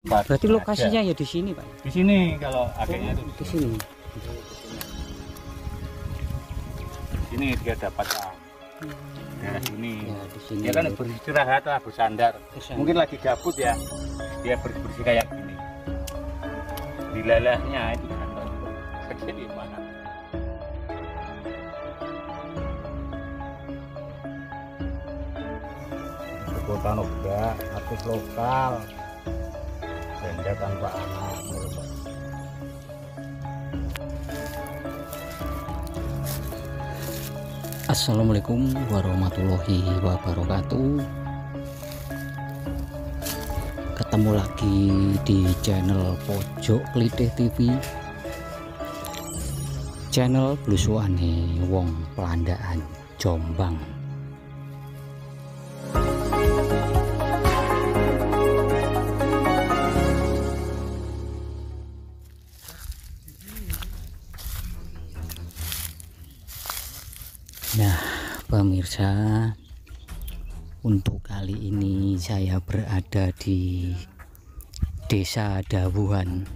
Berarti lokasinya ya di sini, Pak. Di sini kalau adiknya itu di sini. Ini dia dapat daerah sini. Ya, di sini. Dia kan beristirahat lah, bersandar. Mungkin lagi gabut ya. Dia bersih kayak gini. Dilalahnya itu kantor. Kerja di mana? Kota Noga, artis lokal. Janda tanpa anak. Assalamualaikum warahmatullahi wabarakatuh. Ketemu lagi di channel Pojok Klitih TV, channel blusuane wong Pelandaan Jombang. Nah, pemirsa, untuk kali ini saya berada di Desa Dawuhan,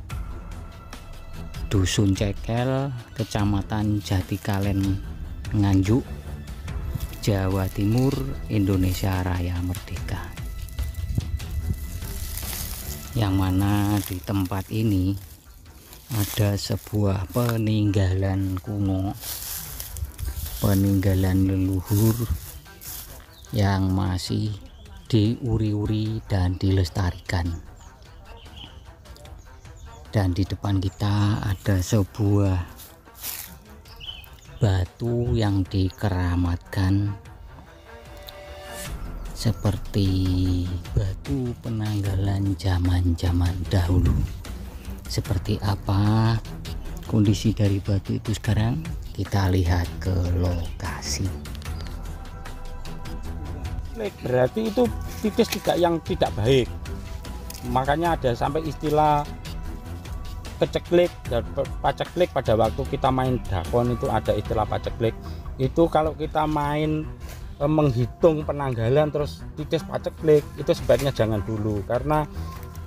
Dusun Cekel, Kecamatan Jatikalen, Nganjuk, Jawa Timur, Indonesia Raya Merdeka. Yang mana di tempat ini ada sebuah peninggalan kuno, peninggalan leluhur yang masih diuri-uri dan dilestarikan. Dan di depan kita ada sebuah batu yang dikeramatkan seperti batu penanggalan zaman-zaman dahulu. Seperti apa kondisi dari batu itu sekarang? Kita lihat ke lokasi. Berarti itu titis juga yang tidak baik, makanya ada sampai istilah keceklik dan paceklik. Pada waktu kita main dakon itu ada istilah paceklik. Itu kalau kita main menghitung penanggalan terus titis paceklik, itu sebaiknya jangan dulu, karena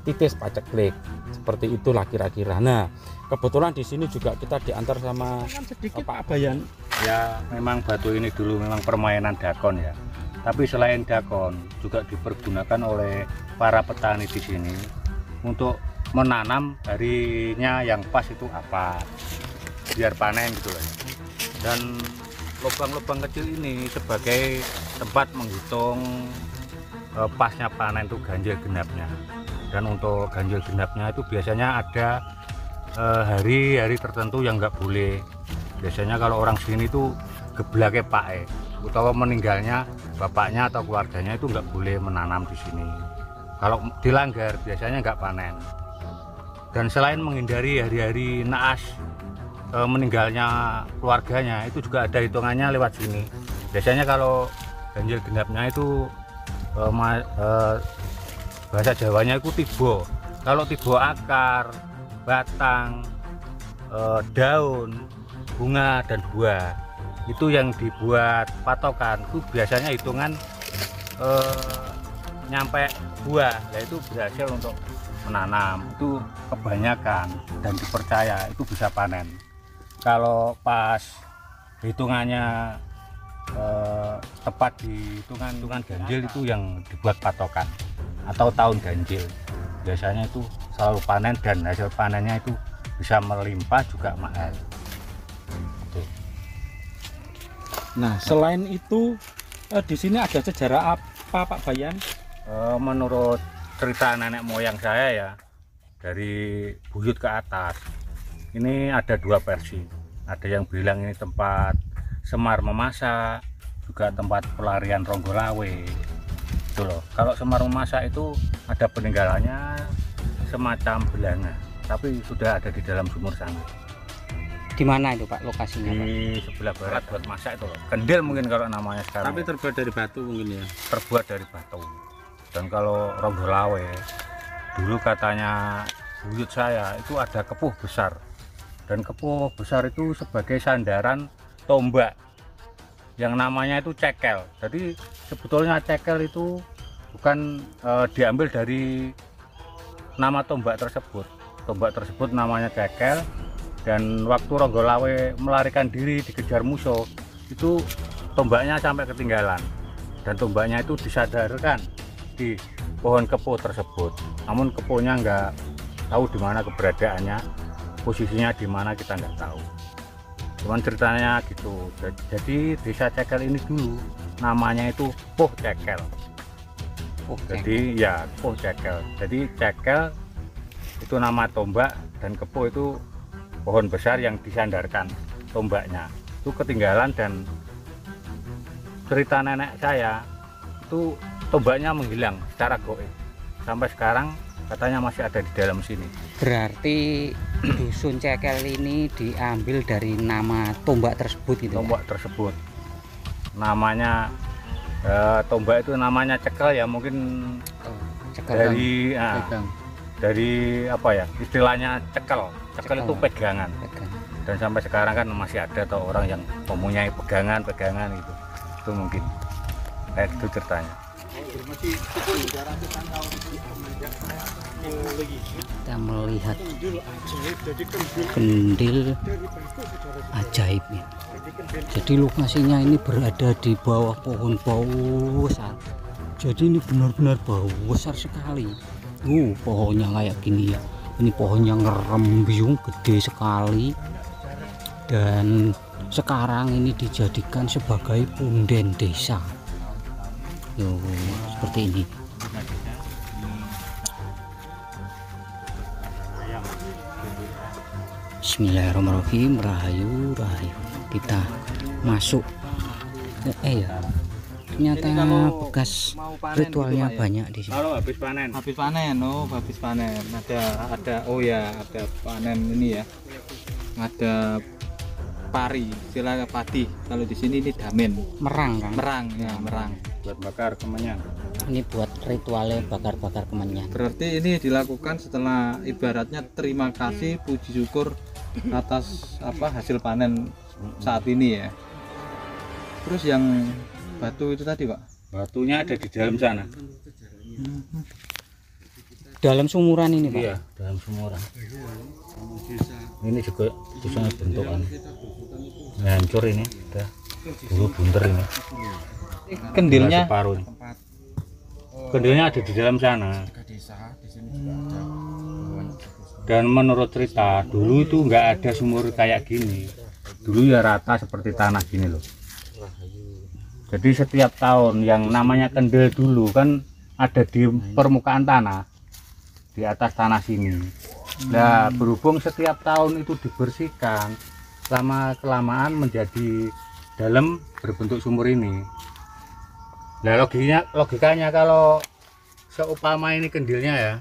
titis paceklik seperti itulah kira-kira. Nah, kebetulan di sini juga kita diantar sama Pak Bayan. Ya, memang batu ini dulu memang permainan dakon ya. Tapi selain dakon juga dipergunakan oleh para petani di sini untuk menanam harinya yang pas itu apa, biar panen gitu loh. Dan lubang-lubang kecil ini sebagai tempat menghitung pasnya panen itu ganjil genapnya. Dan untuk ganjil genapnya itu biasanya ada hari-hari tertentu yang nggak boleh. Biasanya kalau orang sini itu geblake pae, atau meninggalnya bapaknya atau keluarganya itu nggak boleh menanam di sini. Kalau dilanggar biasanya nggak panen. Dan selain menghindari hari-hari naas meninggalnya keluarganya, itu juga ada hitungannya lewat sini. Biasanya kalau ganjil genapnya itu bahasa Jawanya itu tibo. Kalau tibo akar, batang, daun, bunga dan buah, itu yang dibuat patokan. Itu biasanya hitungan nyampe buah, yaitu berhasil untuk menanam. Itu kebanyakan dan dipercaya itu bisa panen. Kalau pas hitungannya tepat di hitungan ganjil, itu yang dibuat patokan atau tahun ganjil, biasanya itu selalu panen dan hasil panennya itu bisa melimpah juga mahal. Nah, selain itu di sini ada sejarah apa, Pak Bayan? Menurut cerita nenek moyang saya ya, dari buyut ke atas ini ada dua versi. Ada yang bilang ini tempat Semar memasak, juga tempat pelarian Ronggolawe. Itu loh. Kalau Semar memasak itu ada peninggalannya semacam belanga, tapi sudah ada di dalam sumur sana. Di mana itu, Pak, lokasinya, di Pak? sebelah barat buat masak itu loh. Kendil mungkin kalau namanya sekarang. Tapi terbuat dari batu mungkin ya. Terbuat dari batu. Dan kalau Ronggolawe dulu katanya buyut saya itu ada kepuh besar. Dan kepuh besar itu sebagai sandaran tombak yang namanya itu cekel. Jadi sebetulnya cekel itu bukan diambil dari nama tombak tersebut namanya Cekel. Dan waktu Ronggolawe melarikan diri dikejar musuh, itu tombaknya sampai ketinggalan, dan tombaknya itu disadarkan di pohon kepo tersebut. Namun keponya nggak tahu di mana keberadaannya, posisinya di mana kita nggak tahu. Cuman ceritanya gitu. Jadi desa Cekel ini dulu namanya itu Poh Cekel. Jadi ya Poh Cekel. Jadi Cekel itu nama tombak, dan kepo itu pohon besar yang disandarkan tombaknya. Itu ketinggalan, dan cerita nenek saya itu tombaknya menghilang secara goib. Sampai sekarang katanya masih ada di dalam sini. Berarti dusun Cekel ini diambil dari nama tombak tersebut gitu. Tombak tersebut namanya tombak itu namanya Cekel ya, mungkin Cekel dari apa ya, istilahnya cekel itu pegangan. Dan sampai sekarang kan masih ada tuh orang yang mempunyai pegangan gitu. Itu mungkin kayak itu ceritanya. Kita melihat kendil ajaib ini. Jadi lokasinya ini berada di bawah pohon bau besar. Jadi ini benar-benar bau besar sekali. Pohonnya kayak gini ya. Ini pohon yang rembyung gede sekali, dan sekarang ini dijadikan sebagai punden desa. Seperti ini. Bismillahirrahmanirrahim. Rahayu. Kita masuk. Ternyata bekas ritualnya banyak di sini. Kalau habis panen habis panen ada panen ini ya, ada pari, istilah padi. Kalau di sini ini damen, Merang kan? merang buat bakar kemenyan. Ini buat ritualnya bakar-bakar kemenyan. berarti ini dilakukan setelah ibaratnya terima kasih, puji syukur atas hasil panen saat ini ya. Terus yang batu itu tadi, Pak, Batunya ada di dalam sana. Dalam sumuran ini, Pak? Iya, dalam sumuran. Ini juga susah bentukan. Hancur ini, udah dulu bunter ini. kendilnya Separuh ini. Kendilnya ada di dalam sana. Dan menurut cerita, dulu itu nggak ada sumur kayak gini. Dulu ya rata seperti tanah gini loh. Jadi setiap tahun yang namanya kendil dulu kan ada di permukaan tanah, di atas tanah sini. Nah, berhubung setiap tahun itu dibersihkan, lama kelamaan menjadi dalam berbentuk sumur ini. Nah, logikanya kalau seumpama ini kendilnya ya,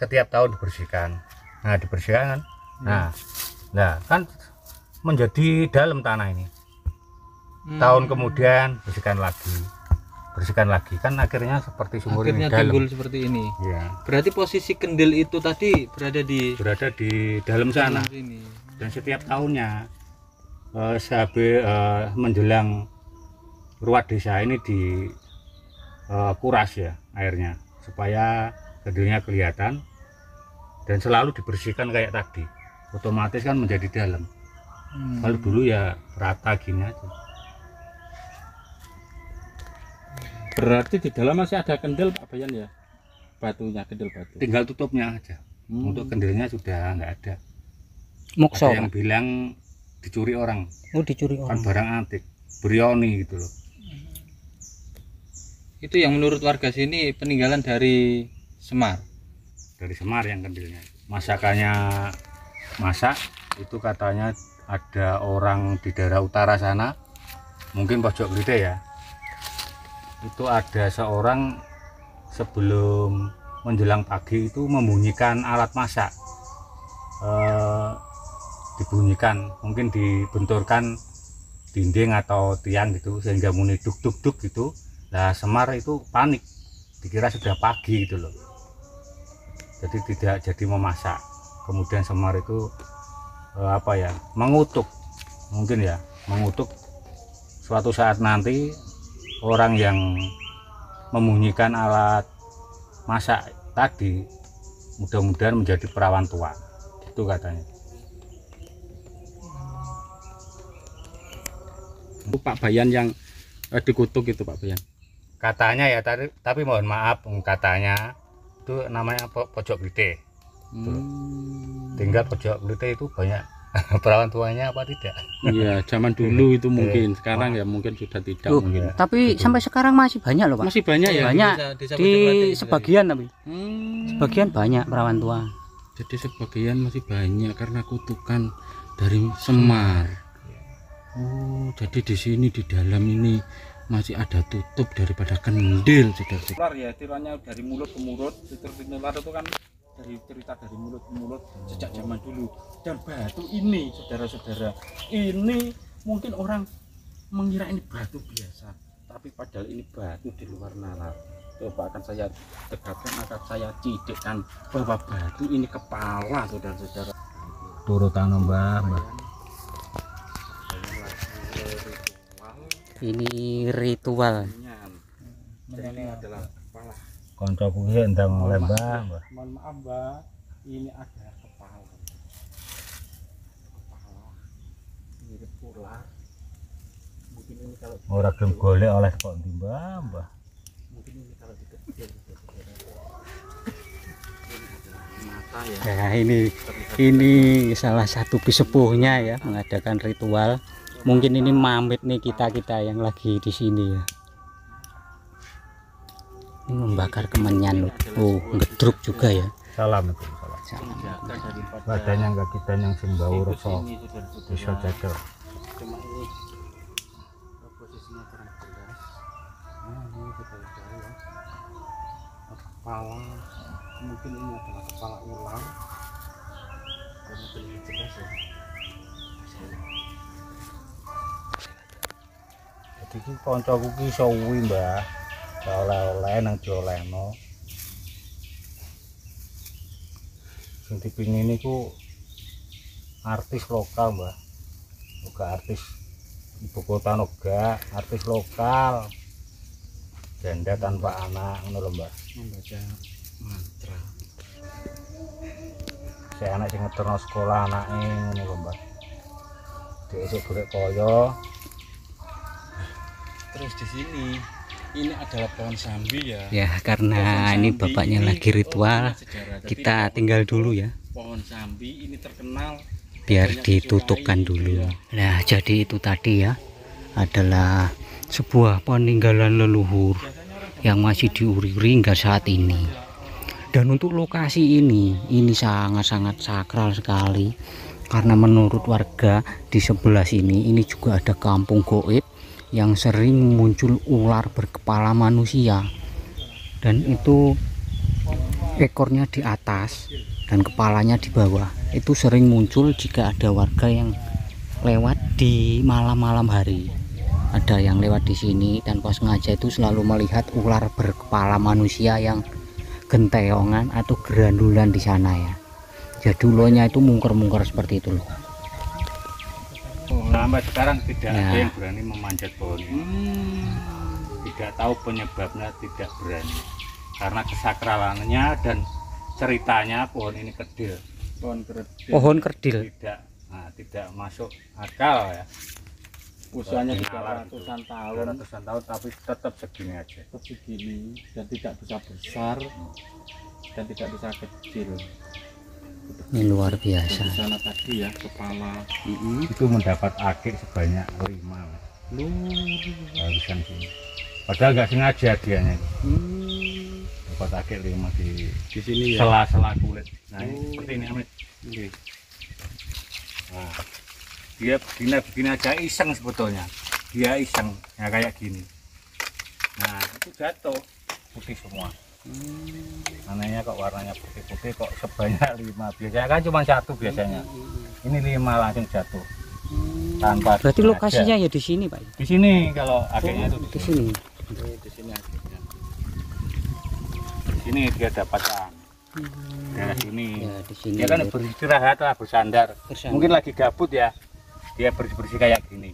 setiap tahun dibersihkan. Nah, dibersihkan. Nah, kan menjadi dalam tanah ini. Tahun kemudian bersihkan lagi, kan akhirnya seperti sumur akhirnya ini dalam. timbul seperti ini. Ya, Berarti posisi kendil itu tadi berada di dalam sana. sini. Dan setiap tahunnya menjelang ruat desa ini dikuras ya airnya supaya kendilnya kelihatan, dan selalu dibersihkan kayak tadi. Otomatis kan menjadi dalam. Kalau dulu ya rata gini aja. Berarti di dalam masih ada kendil, Pak Bayan ya? Batunya, kendil batu. Tinggal tutupnya aja. Untuk kendilnya sudah nggak ada. Mokso. Ada yang bilang dicuri orang, Dicuri kan orang. barang antik, berioni gitu loh. Itu yang menurut warga sini peninggalan dari Semar. Dari Semar yang kendilnya. Masakannya masak itu katanya ada orang di daerah utara sana, mungkin pojok gede ya. Itu ada seorang sebelum menjelang pagi itu membunyikan alat masak. Dibunyikan, mungkin dibenturkan dinding atau tiang gitu sehingga bunyi duk duk duk gitu. Nah, Semar itu panik, dikira sudah pagi gitu loh. Jadi tidak jadi memasak. Kemudian Semar itu mengutuk, mungkin ya, mengutuk suatu saat nanti orang yang membunyikan alat masak tadi mudah-mudahan menjadi perawan tua, gitu katanya. Pak Bayan yang dikutuk itu Pak Bayan. Katanya ya, tapi mohon maaf, katanya itu namanya pojok blite. Tinggal pojok blite itu banyak perawan tuanya apa tidak? Iya, zaman dulu itu mungkin, sekarang ya mungkin sudah tidak mungkin. Tapi sampai sekarang masih banyak loh Pak. Masih banyak ya? Banyak Desa di Pojok Blite sebagian tapi Hmm. sebagian banyak perawan tua. Jadi sebagian masih banyak karena kutukan dari Semar. Oh, jadi di sini di dalam ini masih ada tutup daripada kendil, saudara. Ya, tiranya dari mulut ke mulut, nular itu kan dari cerita dari mulut ke mulut sejak zaman dulu. Dan batu ini, saudara-saudara, ini mungkin orang mengira ini batu biasa, tapi padahal ini batu di luar nalar. Coba akan saya dekatkan, akan saya cidikkan bahwa batu ini kepala, saudara-saudara. Turutan Mbah. Ini ritual. Ini adalah kepala. Koncoku iki ndang oleh Mbah. Mohon maaf Mbak, ini adalah kepala. Mirip ular. Mungkin ini kalau Ora gelem golek oleh kok ndi Mbah. mungkin ini kalau dikecil. Mata ya. Ya ini salah satu bisepuhnya ya mengadakan ritual. Mungkin ini mamit nih kita yang lagi di sini ya. Ini membakar kemenyan loh. Oh, ngedruk juga ya. Salam itu, salam. Menjaga daripada Badannya enggak kita yang simbau itu rasa sini, bisa saudara-saudara. jadul. Cuma ini posisinya kurang jelas. Nah, ini saudara-saudara ya. Kepala, mungkin ini adalah kepala ular. Karena belum jelas ya. Jadi ki koncoku ki iso uwi Mbah. Oleh-oleh nang diolehno. Sing dipingin niku artis lokal Mbah. Bukan artis ibu kota noga, artis lokal. Janda tanpa anak ngono lho Mbah. Membaca mantra. Saya anak sing ngeterno sekolah anake ngono lho Mbah. Dhisik golek kaya. Terus di sini ini adalah pohon sambi ya. Ya karena ini bapaknya lagi ritual, kita tinggal dulu ya. Pohon sambi ini terkenal Biar ditutupkan dulu. Nah jadi itu tadi ya adalah sebuah peninggalan leluhur yang masih diuri-uri hingga saat ini. Dan untuk lokasi ini sangat-sangat sakral sekali. Karena menurut warga di sebelah sini ini juga ada kampung goib yang sering muncul ular berkepala manusia, dan itu ekornya di atas dan kepalanya di bawah. Itu sering muncul jika ada warga yang lewat di malam-malam hari. Ada yang lewat di sini tanpa sengaja itu selalu melihat ular berkepala manusia yang genteongan atau gerandulan di sana ya. Jadulonya itu mungker-mungker seperti itu loh. Sampai sekarang tidak Ya. ada yang berani memanjat pohon ini. Tidak tahu penyebabnya, tidak berani. Karena kesakralannya dan ceritanya pohon ini kerdil. Pohon kerdil. Tidak masuk akal ya. usianya Nalar juga itu. ratusan tahun, Ratusan tahun tapi tetap segini aja. tetap begini dan tidak bisa besar dan tidak bisa kecil. Ini luar Dan biasa. di sana tadi ya kepala. Itu mendapat akik sebanyak 5 harusan sini. Padahal nggak sengaja dianya dapat akik 5 di Di sini ya. sela-sela kulit. Nah ini seperti ini Amit. Nah, dia begini aja iseng sebetulnya. Dia iseng ya kayak gini. Nah itu jatuh putih semua. Anehnya kok warnanya putih-putih kok sebanyak 5. Biasanya kan cuma 1 biasanya. Ini 5 langsung jatuh tanpa Berarti disengaja. lokasinya ya di sini Pak. Di sini kalau akiknya itu Di sini. Di sini akhirnya. Di sini dia dapatkan. Daerah sini. Ya di sini. Dia kan beristirahat lah, bersandar. Bersandar. Mungkin lagi gabut ya. Dia bersih-bersih kayak gini.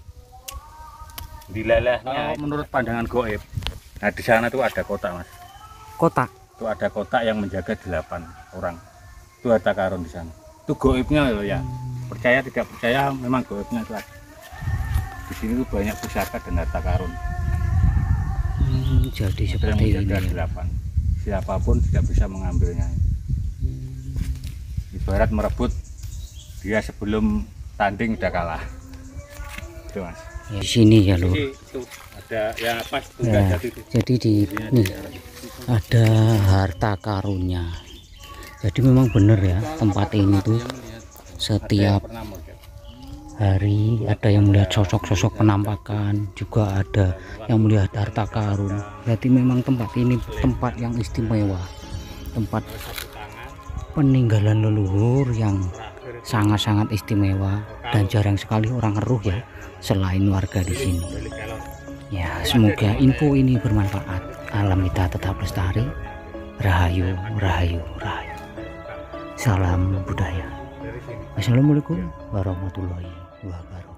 Dilelehnya menurut pandangan goib. Nah di sana tuh ada kotak Mas. Kotak. Itu ada kotak yang menjaga 8 orang. Itu harta karun di sana. Itu goibnya loh ya. Percaya tidak percaya memang goibnya itu ada. Di sini tuh banyak pusaka dan harta karun. Jadi Yang seperti ini menjaga ya. 8. Siapapun tidak bisa mengambilnya. Ibarat merebut, dia sebelum tanding udah kalah. Itu mas. Ya, di sini ya lur. Itu ada ya pas tuh Ya, jadi itu. jadi di nih ada harta karunnya. Jadi memang benar ya, tempat ini tuh setiap Pernah melihat. hari ada yang melihat sosok-sosok penampakan, juga ada yang melihat harta karun. Berarti memang tempat ini tempat yang istimewa, tempat peninggalan leluhur yang sangat-sangat istimewa dan jarang sekali orang eruh ya selain warga di sini. Ya, semoga info ini bermanfaat. Alam kita tetap lestari. Rahayu, rahayu, rahayu. Salam budaya. Assalamualaikum warahmatullahi wabarakatuh.